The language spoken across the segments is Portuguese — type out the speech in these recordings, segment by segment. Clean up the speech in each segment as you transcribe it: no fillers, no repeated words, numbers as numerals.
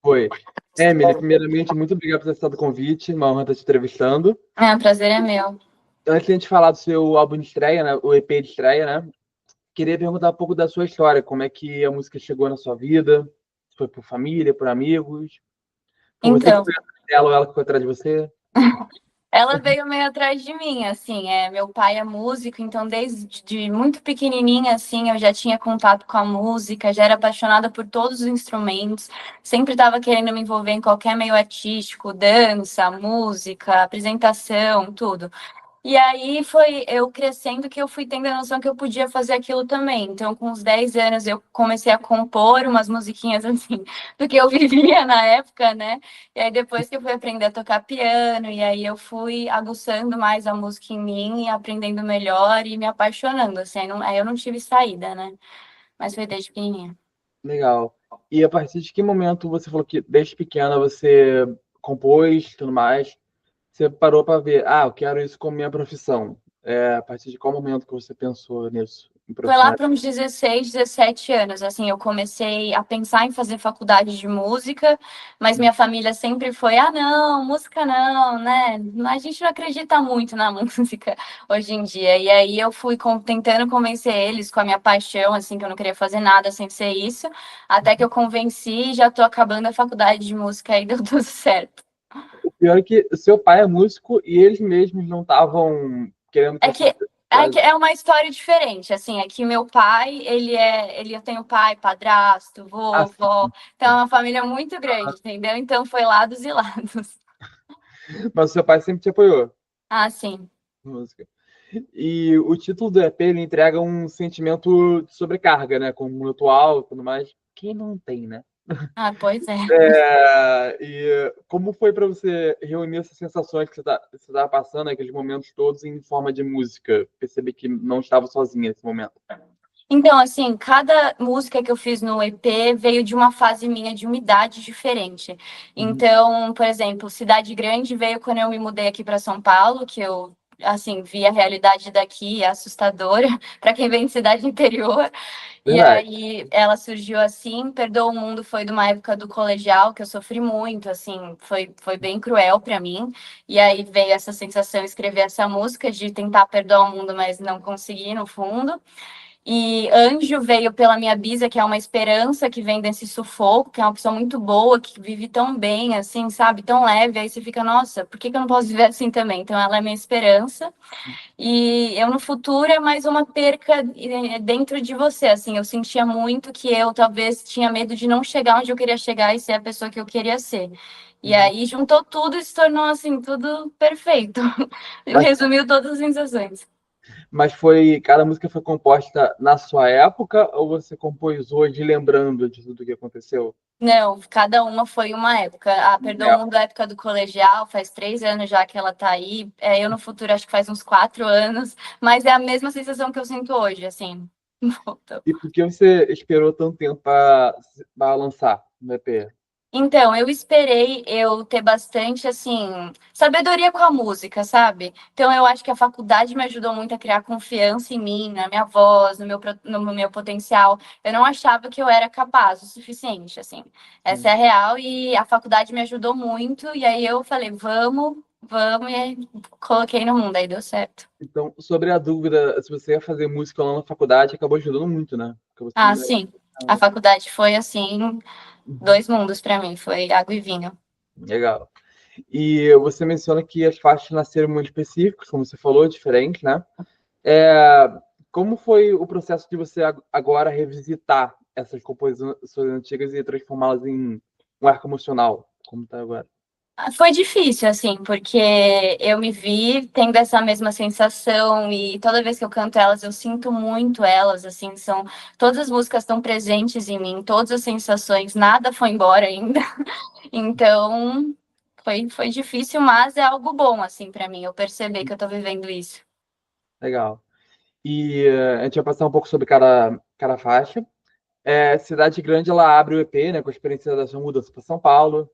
Foi. Emily, primeiramente, muito obrigado por ter aceitado o convite. Uma honra estar te entrevistando. O prazer é meu. Antes de a gente falar do seu álbum de estreia, né, o EP de estreia, né? Queria perguntar um pouco da sua história, como é que a música chegou na sua vida? Foi por família, por amigos? Foi você que Então, foi atrás dela ou ela que foi atrás de você? ela veio meio atrás de mim, assim, meu pai é músico, então desde muito pequenininha, assim, eu já tinha contato com a música, já era apaixonada por todos os instrumentos, sempre estava querendo me envolver em qualquer meio artístico, dança, música, apresentação, tudo. E aí foi eu crescendo que eu fui tendo a noção que eu podia fazer aquilo também. Então, com uns 10 anos, eu comecei a compor umas musiquinhas assim, do que eu vivia na época, né? E aí depois que eu fui aprender a tocar piano, e aí eu fui aguçando mais a música em mim, e aprendendo melhor e me apaixonando, assim. Aí eu não tive saída, né? Mas foi desde pequenininha. Legal. E a partir de que momento você falou que desde pequena você compôs e tudo mais? Você parou para ver, eu quero isso como minha profissão. A partir de qual momento que você pensou nisso, em Foi lá profissional? para uns 16, 17 anos, assim, eu comecei a pensar em fazer faculdade de música, mas minha família sempre foi, não, música não, né? A gente não acredita muito na música hoje em dia. E aí eu fui tentando convencer eles com a minha paixão, assim, que eu não queria fazer nada sem ser isso, até que eu convenci e já tô acabando a faculdade de música e deu tudo certo. O pior é que seu pai é músico e eles mesmos não estavam querendo que É você. que é uma história diferente, assim, é que meu pai, eu tenho pai, padrasto, Ah, vovó, então é uma família muito grande, entendeu? Então foi lados e lados. mas seu pai sempre te apoiou Ah, sim. na música. E o título do EP ele entrega um sentimento de sobrecarga, né? Com muito alto e tudo mais. Quem não tem, né? Ah, pois é. E como foi para você reunir essas sensações que você estava passando, aqueles momentos todos, em forma de música? Perceber que não estava sozinha nesse momento. Então, assim, cada música que eu fiz no EP veio de uma fase minha de uma idade diferente. Uhum. Então, por exemplo, Cidade Grande veio quando eu me mudei aqui para São Paulo, que eu, assim, vi a realidade daqui, é assustadora, para quem vem de cidade interior. E Verdade. aí ela surgiu assim, Perdoa o Mundo foi de uma época do colegial que eu sofri muito, assim, foi bem cruel para mim. E aí veio essa sensação de escrever essa música, de tentar perdoar o mundo, mas não conseguir no fundo. E Anjo veio pela minha bisa, que é uma esperança que vem desse sufoco, que é uma pessoa muito boa, que vive tão bem, assim, sabe? Tão leve. Aí você fica, nossa, por que que eu não posso viver assim também? Então ela é minha esperança. E eu no futuro é mais uma perca dentro de você, assim. Eu sentia muito que eu talvez tinha medo de não chegar onde eu queria chegar e ser a pessoa que eu queria ser. E Uhum. aí juntou tudo e se tornou, assim, tudo perfeito. Mas, Resumiu todas as sensações. mas cada música foi composta na sua época ou você compôs hoje lembrando de tudo que aconteceu? Não, cada uma foi uma época. Ah, Perdoa o É. Mundo é a época do colegial, faz 3 anos já que ela tá aí. Eu no futuro acho que faz uns 4 anos, mas é a mesma sensação que eu sinto hoje, assim. Voltou. E por que você esperou tanto tempo para lançar no EP? Então, eu esperei eu ter bastante, assim, sabedoria com a música, sabe? Então, eu acho que a faculdade me ajudou muito a criar confiança em mim, na minha voz, no meu potencial. Eu não achava que eu era capaz o suficiente, assim. Essa é a real, e a faculdade me ajudou muito, e aí eu falei, vamos, vamos, e aí coloquei no mundo, aí deu certo. Então, sobre a dúvida se você ia fazer música lá na faculdade, acabou ajudando muito, né? Porque você Ah, não sim. A faculdade foi, assim, Uhum. dois mundos para mim, foi água e vinho. Legal. E você menciona que as faixas nasceram muito específicas, como você falou, diferentes, né? É, como foi o processo de você agora revisitar essas composições antigas e transformá-las em um arco emocional, como está agora? Foi difícil, assim, porque eu me vi tendo essa mesma sensação e toda vez que eu canto elas, eu sinto muito elas, assim, todas as músicas estão presentes em mim, todas as sensações, nada foi embora ainda. Então, foi difícil, mas é algo bom, assim, para mim, eu perceber que eu tô vivendo isso. Legal. E a gente vai passar um pouco sobre cada faixa. Cidade Grande, ela abre o EP, né, com a experiência da sua mudança para São Paulo.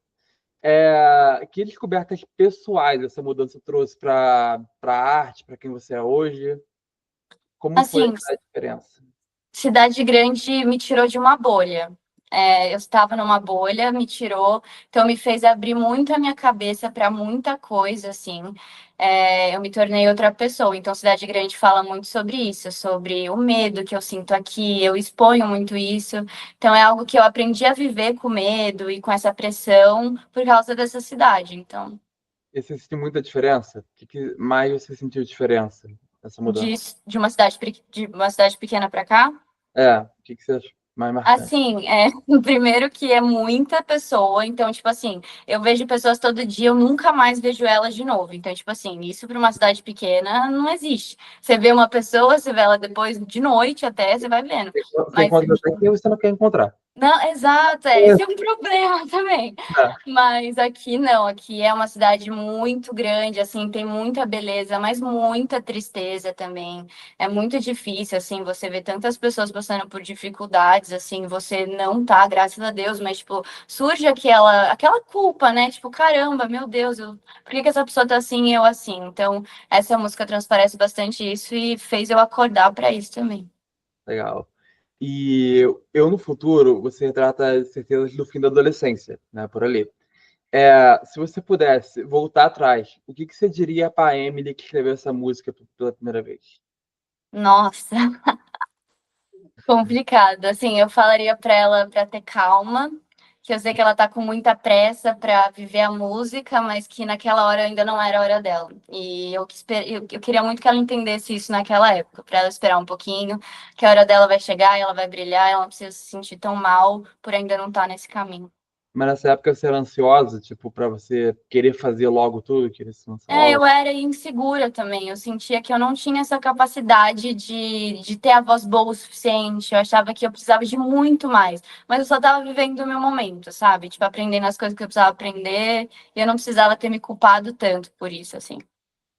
Que descobertas pessoais essa mudança trouxe para a arte, para quem você é hoje? Como foi Assim, a diferença? cidade grande me tirou de uma bolha. Eu estava numa bolha, me tirou, então me fez abrir muito a minha cabeça para muita coisa, assim. Eu me tornei outra pessoa. Então, Cidade Grande fala muito sobre isso, sobre o medo que eu sinto aqui, eu exponho muito isso. Então, é algo que eu aprendi a viver com medo e com essa pressão por causa dessa cidade. Então, E você sentiu muita diferença? O que que mais você sentiu diferença nessa de, mudança? de uma cidade, de uma cidade pequena para cá. O que que você achou mais marcante? Assim, primeiro que é muita pessoa, então, tipo assim, eu vejo pessoas todo dia, eu nunca mais vejo elas de novo. Então, tipo assim, isso para uma cidade pequena não existe. Você vê uma pessoa, você vê ela depois de noite até, você vai vendo. Você Mas encontra até quem você não quer encontrar. não, exato, esse é um problema também. É, Mas aqui não, aqui é uma cidade muito grande, assim, tem muita beleza, mas muita tristeza também. É muito difícil, assim, você vê tantas pessoas passando por dificuldades, assim, você não tá, graças a Deus, mas, tipo, surge aquela culpa, né? Tipo, caramba, meu Deus, por que que essa pessoa tá assim e eu assim? Então, essa música transparece bastante isso e fez eu acordar para isso também. legal. E eu no futuro, você retrata as certezas do fim da adolescência, né, por ali. Se você pudesse voltar atrás, o que que você diria para a Emily que escreveu essa música pela primeira vez? Nossa. Complicado. Assim, eu falaria para ela para ter calma, que eu sei que ela tá com muita pressa para viver a música, mas que naquela hora ainda não era a hora dela. E eu queria muito que ela entendesse isso naquela época, para ela esperar um pouquinho, que a hora dela vai chegar, ela vai brilhar, ela não precisa se sentir tão mal por ainda não estar nesse caminho. Mas nessa época você era ansiosa, tipo, para você querer fazer logo tudo, querer se lançar Eu logo? era insegura também. Eu sentia que eu não tinha essa capacidade de ter a voz boa o suficiente. Eu achava que eu precisava de muito mais. Mas eu só estava vivendo o meu momento, sabe? Tipo, aprendendo as coisas que eu precisava aprender. E eu não precisava ter me culpado tanto por isso, assim.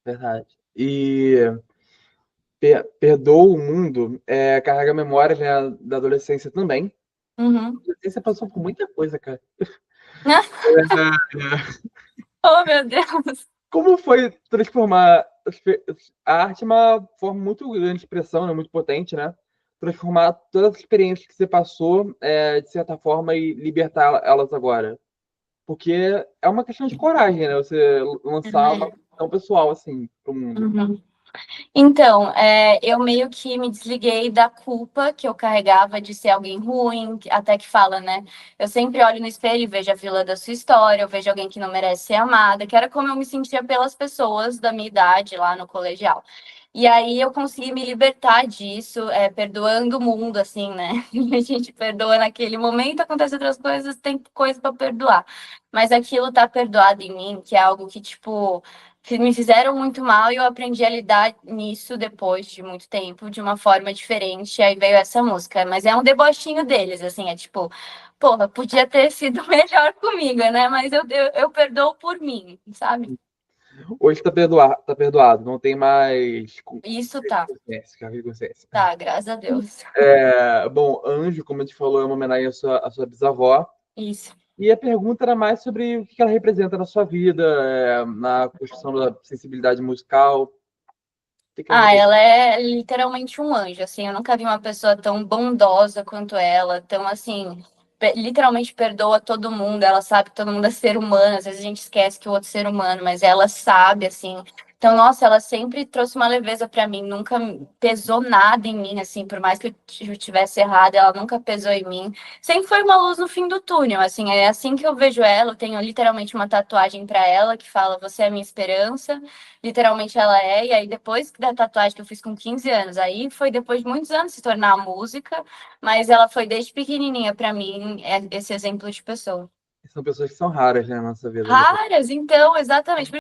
Verdade. E Perdoa o Mundo carrega memórias, né, da adolescência também. Uhum. A adolescência passou por muita coisa, cara. Oh, meu Deus. Como foi transformar a arte é uma forma muito grande de expressão, né, muito potente, né? Transformar todas as experiências que você passou, de certa forma, e libertar elas agora. Porque é uma questão de coragem, né? Você lançar uma questão pessoal, assim, pro mundo. Uhum. Então, eu meio que me desliguei da culpa que eu carregava de ser alguém ruim, até que fala, né? Eu sempre olho no espelho e vejo a vilã da sua história, eu vejo alguém que não merece ser amada, que era como eu me sentia pelas pessoas da minha idade lá no colegial. E aí eu consegui me libertar disso, perdoando o mundo, assim, né? A gente perdoa naquele momento, acontece outras coisas, tem coisa para perdoar. Mas aquilo tá perdoado em mim, que é algo que, tipo que me fizeram muito mal e eu aprendi a lidar nisso depois de muito tempo, de uma forma diferente. Aí veio essa música, mas é um debochinho deles, assim, é tipo, porra, podia ter sido melhor comigo, né? Mas eu perdoo por mim, sabe? Hoje tá perdoado, não tem mais Isso tá, consciência, carga de consciência. tá, graças a Deus. Bom, Anjo, como a gente falou, é uma homenagem à sua bisavó. Isso. E a pergunta era mais sobre o que ela representa na sua vida, na construção da sensibilidade musical. O que ela Ah, representa? ela é literalmente um anjo, assim, eu nunca vi uma pessoa tão bondosa quanto ela, tão assim, literalmente perdoa todo mundo, ela sabe que todo mundo é ser humano, às vezes a gente esquece que o outro é ser humano, mas ela sabe, assim. Então, nossa, ela sempre trouxe uma leveza pra mim, nunca pesou nada em mim, assim, por mais que eu tivesse errado, ela nunca pesou em mim. Sempre foi uma luz no fim do túnel, assim, é assim que eu vejo ela, eu tenho literalmente uma tatuagem pra ela que fala: "Você é a minha esperança". Literalmente ela é, e aí depois da tatuagem que eu fiz com 15 anos, aí foi depois de muitos anos se tornar a música, mas ela foi desde pequenininha para mim esse exemplo de pessoa. São pessoas que são raras, né, na nossa vida. Raras, então, exatamente.